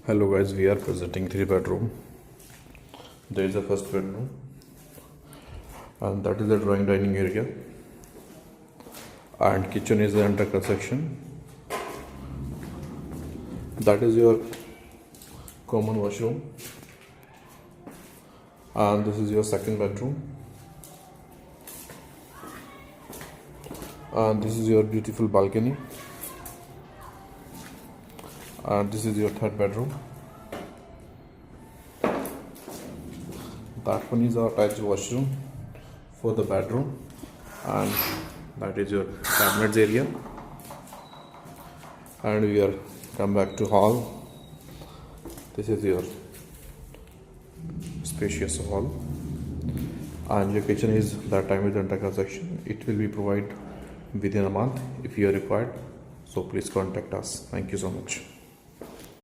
Hello guys, we are presenting 3 bedroom. There is a first bedroom and that is the drawing dining area, and kitchen is under construction. That is your common washroom, and this is your second bedroom, and this is your beautiful balcony, and this is your third bedroom. That one is our attached washroom for the bedroom, and that is your cabinets area. And we are come back to hall. This is your spacious hall, and your kitchen is that time is under construction. It will be provided within a month if you are required, so please contact us. Thank you so much.